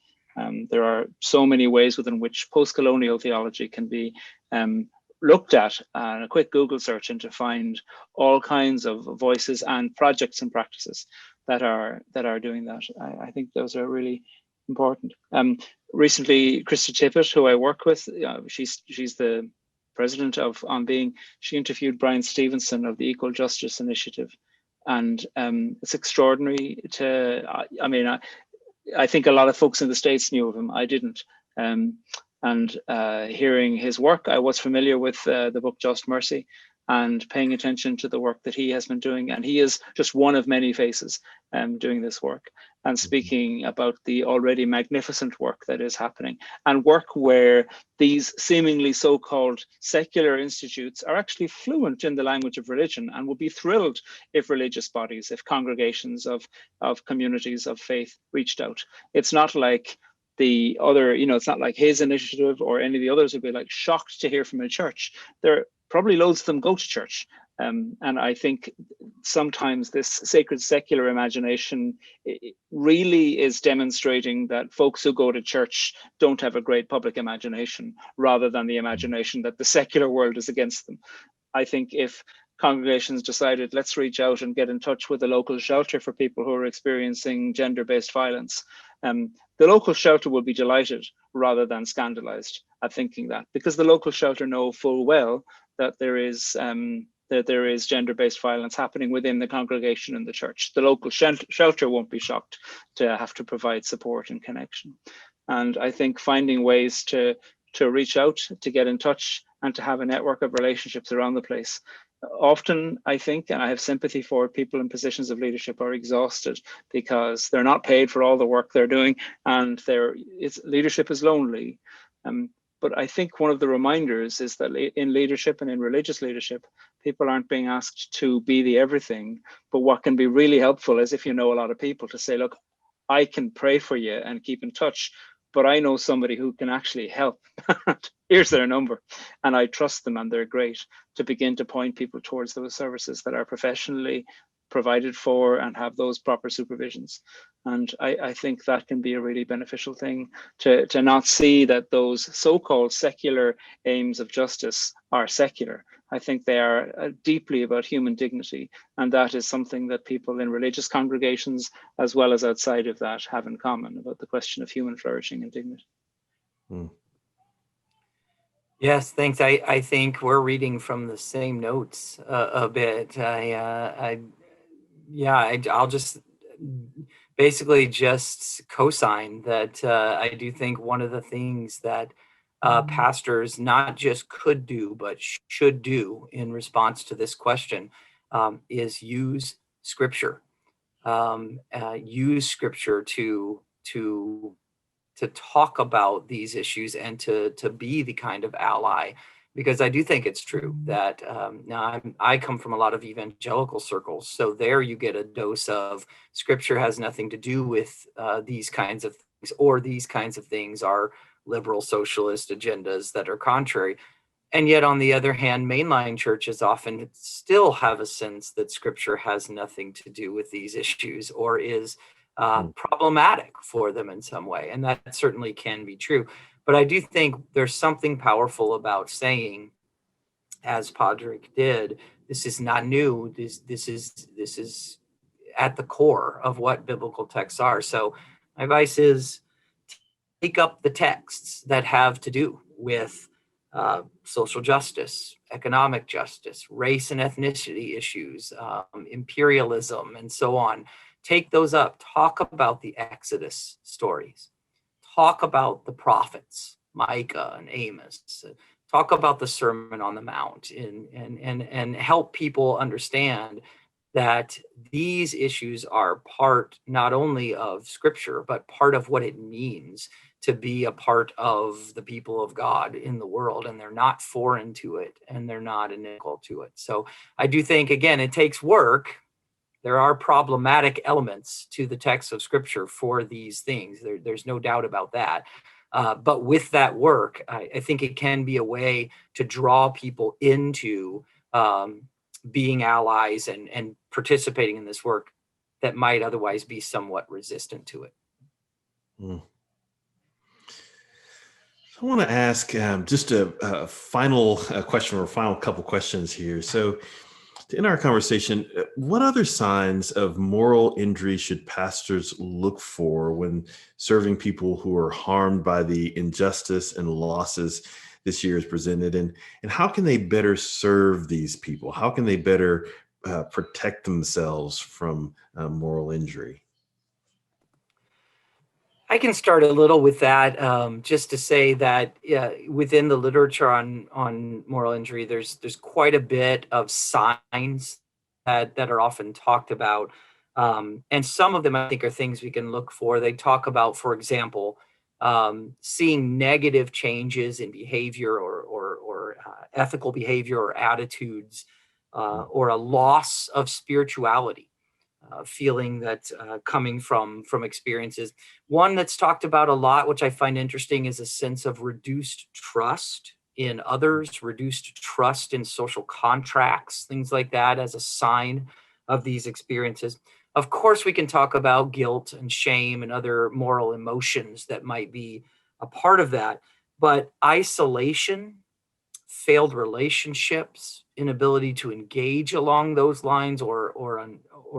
There are so many ways within which post-colonial theology can be looked at, a quick Google search, and to find all kinds of voices and projects and practices that are doing that. I think those are really important. Recently, Krista Tippett, who I work with, she's the president of On Being. She interviewed Brian Stevenson of the Equal Justice Initiative, and it's extraordinary I think a lot of folks in the States knew of him. I didn't. And hearing his work, I was familiar with the book Just Mercy, and paying attention to the work that he has been doing. And he is just one of many faces doing this work, and speaking about the already magnificent work that is happening, and work where these seemingly so-called secular institutes are actually fluent in the language of religion, and would be thrilled if religious bodies, if congregations of communities of faith reached out. It's not like the other, it's not like his initiative or any of the others would be like shocked to hear from a church. There probably loads of them go to church. And I think sometimes this sacred secular imagination really is demonstrating that folks who go to church don't have a great public imagination, rather than the imagination that the secular world is against them. I think if congregations decided, let's reach out and get in touch with a local shelter for people who are experiencing gender-based violence, the local shelter will be delighted rather than scandalized at thinking that, because the local shelter know full well that there is gender-based violence happening within the congregation in the church. The local shelter won't be shocked to have to provide support and connection. And I think finding ways to reach out, to get in touch, and to have a network of relationships around the place. Often, I think, and I have sympathy for people in positions of leadership are exhausted because they're not paid for all the work they're doing, and leadership is lonely. But I think one of the reminders is that in leadership and in religious leadership, people aren't being asked to be the everything. But what can be really helpful is if you know a lot of people to say, look, I can pray for you and keep in touch, but I know somebody who can actually help. Here's their number. And I trust them and they're great, to begin to point people towards those services that are professionally provided for and have those proper supervisions. And I think that can be a really beneficial thing, to not see that those so-called secular aims of justice are secular. I think they are deeply about human dignity. And that is something that people in religious congregations, as well as outside of that, have in common, about the question of human flourishing and dignity. Yes, thanks. I think we're reading from the same notes a bit. I'll just basically just co-sign that I do think one of the things that pastors not just could do, but should do in response to this question is use Scripture. Use Scripture to talk about these issues and to be the kind of ally, because I do think it's true that now I come from a lot of evangelical circles, so there you get a dose of Scripture has nothing to do with these kinds of things, or these kinds of things are liberal socialist agendas that are contrary. And yet, on the other hand, mainline churches often still have a sense that Scripture has nothing to do with these issues, or is problematic for them in some way. And that certainly can be true. But I do think there's something powerful about saying, as Podrick did, this is not new. This is at the core of what biblical texts are. So my advice is take up the texts that have to do with social justice, economic justice, race and ethnicity issues, imperialism, and so on. Take those up. Talk about the Exodus stories. Talk about the prophets, Micah and Amos. Talk about the Sermon on the Mount, and help people understand that these issues are part not only of Scripture, but part of what it means to be a part of the people of God in the world. And they're not foreign to it, and they're not inimical to it. So I do think, again, it takes work. There are problematic elements to the text of Scripture for these things. There's no doubt about that. But with that work, I think it can be a way to draw people into being allies and participating in this work that might otherwise be somewhat resistant to it. I want to ask just a final question, or a final couple questions here. So to end our conversation, what other signs of moral injury should pastors look for when serving people who are harmed by the injustice and losses this year is presented? And how can they better serve these people? How can they better protect themselves from moral injury? I can start a little with that, just to say that within the literature on moral injury, there's quite a bit of signs that are often talked about, and some of them I think are things we can look for. They talk about, for example, seeing negative changes in behavior or ethical behavior or attitudes, or a loss of spirituality. Feeling that coming from experiences. One that's talked about a lot, which I find interesting, is a sense of reduced trust in others, reduced trust in social contracts, things like that, as a sign of these experiences. Of course, we can talk about guilt and shame and other moral emotions that might be a part of that, but isolation, failed relationships, inability to engage along those lines, or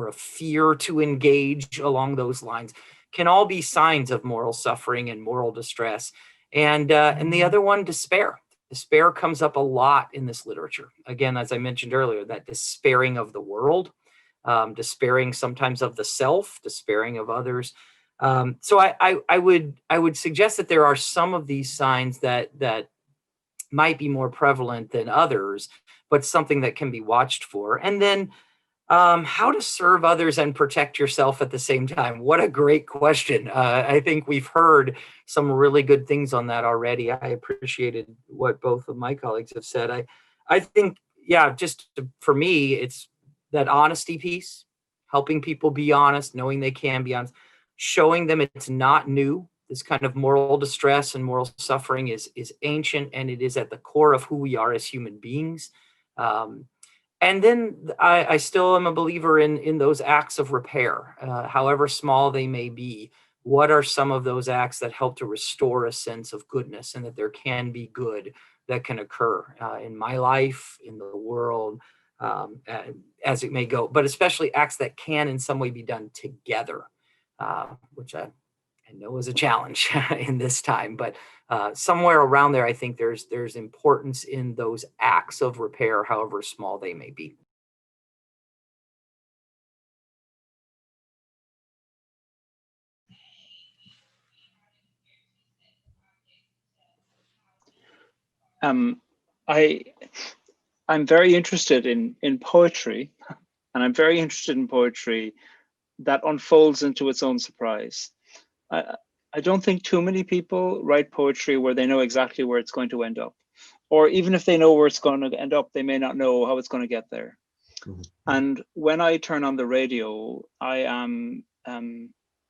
a fear to engage along those lines, can all be signs of moral suffering and moral distress. And the other one, despair. Despair comes up a lot in this literature. Again, as I mentioned earlier, that despairing of the world, despairing sometimes of the self, despairing of others. So I would suggest that there are some of these signs that might be more prevalent than others, but something that can be watched for. And then how to serve others and protect yourself at the same time. What a great question. I think we've heard some really good things on that already. I appreciated what both of my colleagues have said. I think, for me, it's that honesty piece, helping people be honest, knowing they can be honest, showing them it's not new. This kind of moral distress and moral suffering is ancient, and it is at the core of who we are as human beings. And then I still am a believer in those acts of repair, however small they may be. What are some of those acts that help to restore a sense of goodness, and that there can be good that can occur in my life, in the world, as it may go, but especially acts that can in some way be done together, which I know is a challenge in this time, but somewhere around there, I think there's importance in those acts of repair, however small they may be. I'm very interested in poetry, and I'm very interested in poetry that unfolds into its own surprise. I don't think too many people write poetry where they know exactly where it's going to end up. Or even if they know where it's going to end up, they may not know how it's going to get there. Mm-hmm. And when I turn on the radio, I am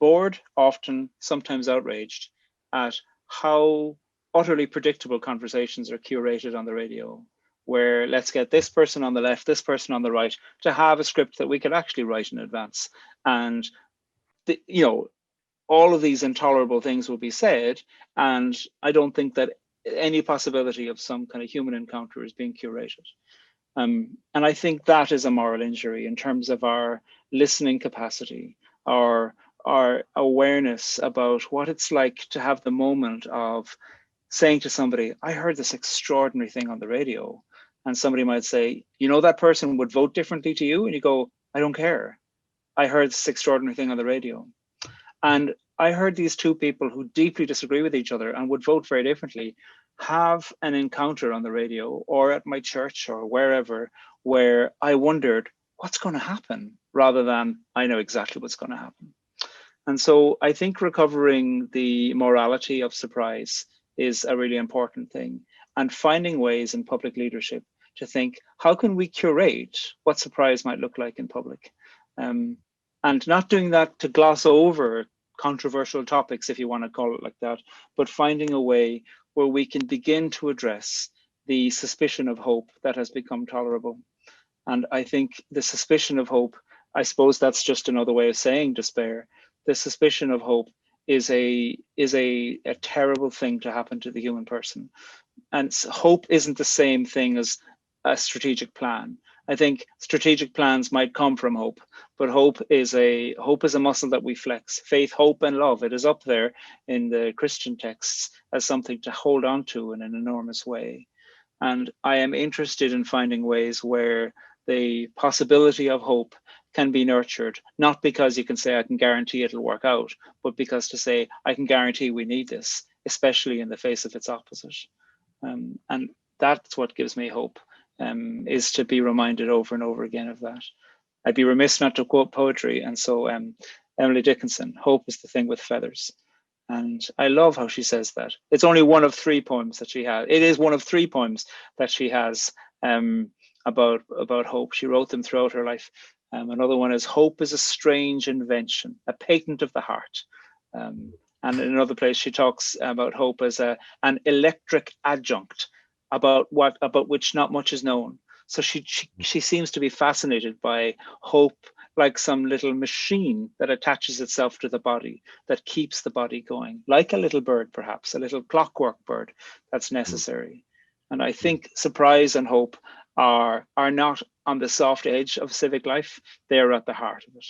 bored, often, sometimes outraged at how utterly predictable conversations are curated on the radio, where let's get this person on the left, this person on the right, to have a script that we could actually write in advance. And, all of these intolerable things will be said. And I don't think that any possibility of some kind of human encounter is being curated. And I think that is a moral injury in terms of our listening capacity, our awareness about what it's like to have the moment of saying to somebody, I heard this extraordinary thing on the radio. And somebody might say, that person would vote differently to you. And you go, I don't care. I heard this extraordinary thing on the radio. And I heard these two people who deeply disagree with each other and would vote very differently have an encounter on the radio or at my church or wherever, where I wondered what's going to happen rather than I know exactly what's going to happen. And so I think recovering the morality of surprise is a really important thing, and finding ways in public leadership to think, how can we curate what surprise might look like in public? And not doing that to gloss over controversial topics, if you want to call it like that, but finding a way where we can begin to address the suspicion of hope that has become tolerable. And I think the suspicion of hope, I suppose that's just another way of saying despair. The suspicion of hope is a terrible thing to happen to the human person. And hope isn't the same thing as a strategic plan. I think strategic plans might come from hope, but hope is a muscle that we flex. Faith, hope, and love. It is up there in the Christian texts as something to hold on to in an enormous way. And I am interested in finding ways where the possibility of hope can be nurtured, not because you can say, I can guarantee it'll work out, but because to say, I can guarantee we need this, especially in the face of its opposite. And that's what gives me hope. Is to be reminded over and over again of that. I'd be remiss not to quote poetry, and so Emily Dickinson, hope is the thing with feathers. And I love how she says that. It's only one of 3 poems that she has. It is one of 3 poems that she has about hope. She wrote them throughout her life. Another one is, hope is a strange invention, a patent of the heart. And in another place, she talks about hope as an electric adjunct about which not much is known. So she seems to be fascinated by hope, like some little machine that attaches itself to the body, that keeps the body going, like a little bird, perhaps a little clockwork bird that's necessary. And I think surprise and hope are not on the soft edge of civic life; they are at the heart of it.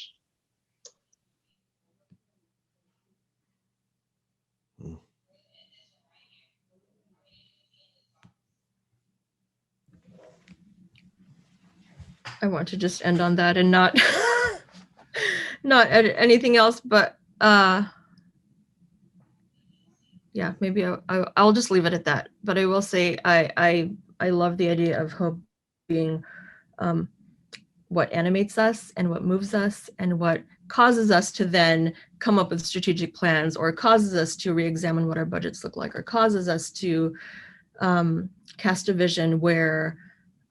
I want to just end on that and not not edit anything else, but yeah, maybe I'll just leave it at that. But I will say I love the idea of hope being what animates us and what moves us and what causes us to then come up with strategic plans, or causes us to re-examine what our budgets look like, or causes us to cast a vision where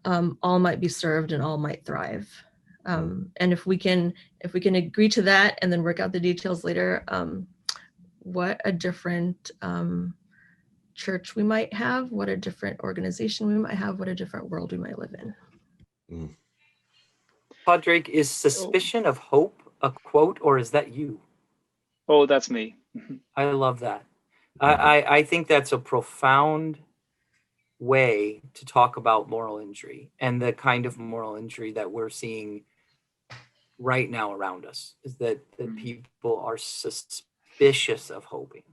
all might be served and all might thrive. And if we can agree to that and then work out the details later, what a different church we might have, what a different organization we might have, what a different world we might live in. Padraig, is suspicion of hope a quote, or is that you? Oh, that's me. I love that. I think that's a profound way to talk about moral injury, and the kind of moral injury that we're seeing right now around us is that people are suspicious of hoping.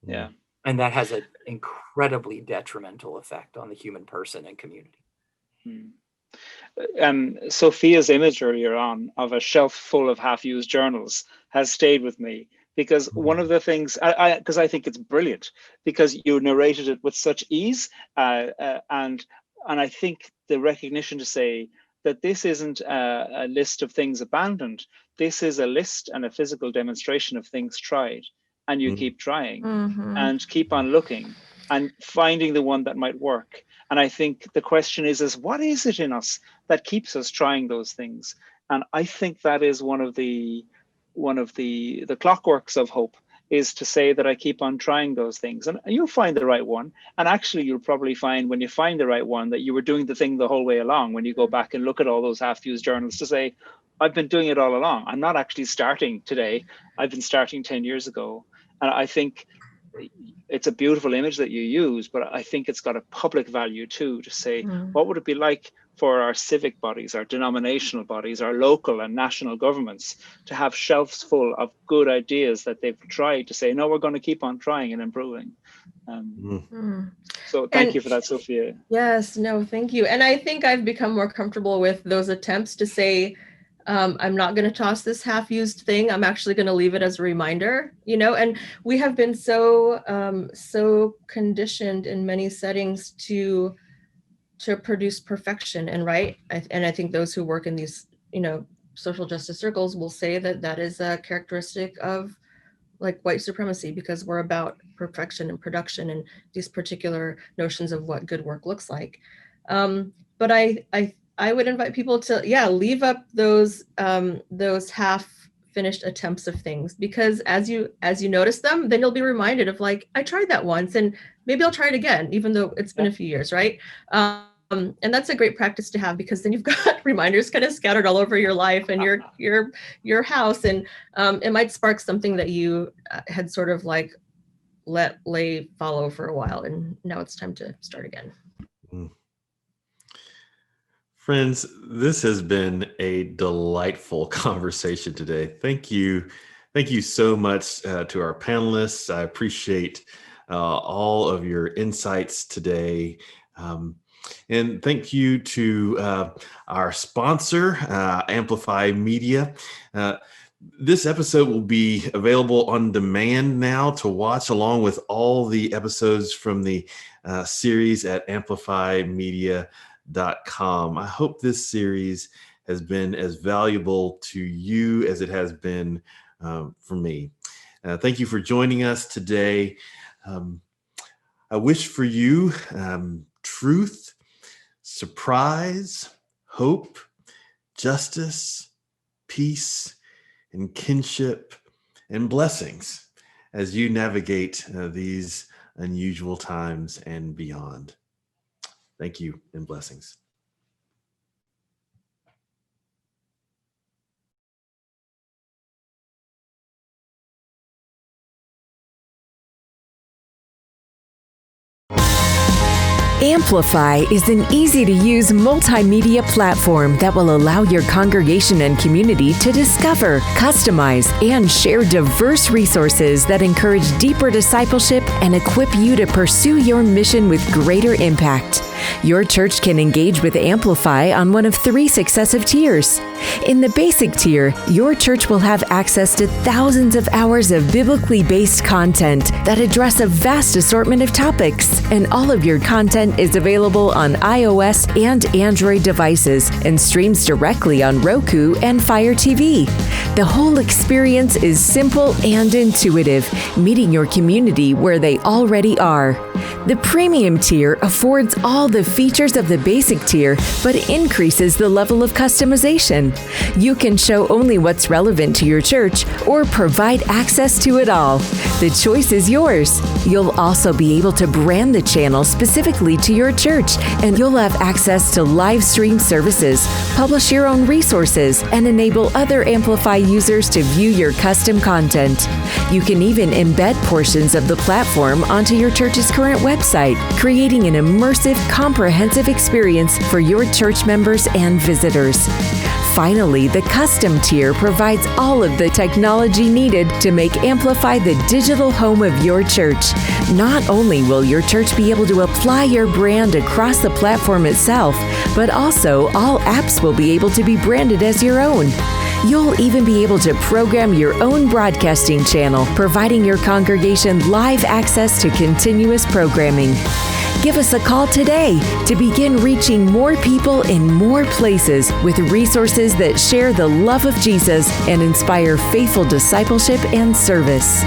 Yeah. And that has an incredibly detrimental effect on the human person and community. Sophia's image earlier on of a shelf full of half-used journals has stayed with me, because one of the things, because I think it's brilliant, because you narrated it with such ease, and I think the recognition to say that this isn't a list of things abandoned. This is a list and a physical demonstration of things tried, and you keep trying and keep on looking and finding the one that might work. And I think the question is what is it in us that keeps us trying those things? And I think that is one of the clockworks of hope, is to say that I keep on trying those things, and you'll find the right one. And actually, you'll probably find, when you find the right one, that you were doing the thing the whole way along. When you go back and look at all those half-used journals, to say, I've been doing it all along. I'm not actually starting today. I've been starting 10 years ago. And I think it's a beautiful image that you use, but I think it's got a public value too, to say, what would it be like for our civic bodies, our denominational bodies, our local and national governments to have shelves full of good ideas that they've tried, to say, no, we're going to keep on trying and improving. So thank you for that, Sophia. Yes, no, thank you. And I think I've become more comfortable with those attempts to say, I'm not going to toss this half-used thing. I'm actually going to leave it as a reminder, and we have been so conditioned in many settings to produce perfection and right. And I think those who work in these, social justice circles will say that is a characteristic of like white supremacy, because we're about perfection and production and these particular notions of what good work looks like. But I would invite people to, leave up those half-finished attempts of things, because as you notice them, then you'll be reminded of like, I tried that once and maybe I'll try it again, even though it's been a few years, right? And that's a great practice to have, because then you've got reminders kind of scattered all over your life and your house, and it might spark something that you had sort of like let lay follow for a while, and now it's time to start again. Friends, this has been a delightful conversation today. Thank you. Thank you so much to our panelists. I appreciate all of your insights today. And thank you to our sponsor, Amplify Media. This episode will be available on demand now to watch, along with all the episodes from the series at amplifymedia.com. I hope this series has been as valuable to you as it has been for me. Thank you for joining us today. I wish for you truth, surprise, hope, justice, peace, and kinship, and blessings as you navigate these unusual times and beyond. Thank you and blessings. Amplify is an easy-to-use multimedia platform that will allow your congregation and community to discover, customize, and share diverse resources that encourage deeper discipleship and equip you to pursue your mission with greater impact. Your church can engage with Amplify on one of 3 successive tiers. In the basic tier, your church will have access to thousands of hours of biblically based content that address a vast assortment of topics, and all of your content is available on iOS and Android devices and streams directly on Roku and Fire TV. The whole experience is simple and intuitive, meeting your community where they already are. The premium tier affords all the features of the basic tier, but increases the level of customization. You can show only what's relevant to your church or provide access to it all. The choice is yours. You'll also be able to brand the channel specifically to your church, and you'll have access to live stream services, publish your own resources, and enable other Amplify users to view your custom content. You can even embed portions of the platform onto your church's current website, creating an immersive, comprehensive experience for your church members and visitors. Finally, the custom tier provides all of the technology needed to make Amplify the digital home of your church. Not only will your church be able to apply your brand across the platform itself, but also all apps will be able to be branded as your own. You'll even be able to program your own broadcasting channel, providing your congregation live access to continuous programming. Give us a call today to begin reaching more people in more places with resources that share the love of Jesus and inspire faithful discipleship and service.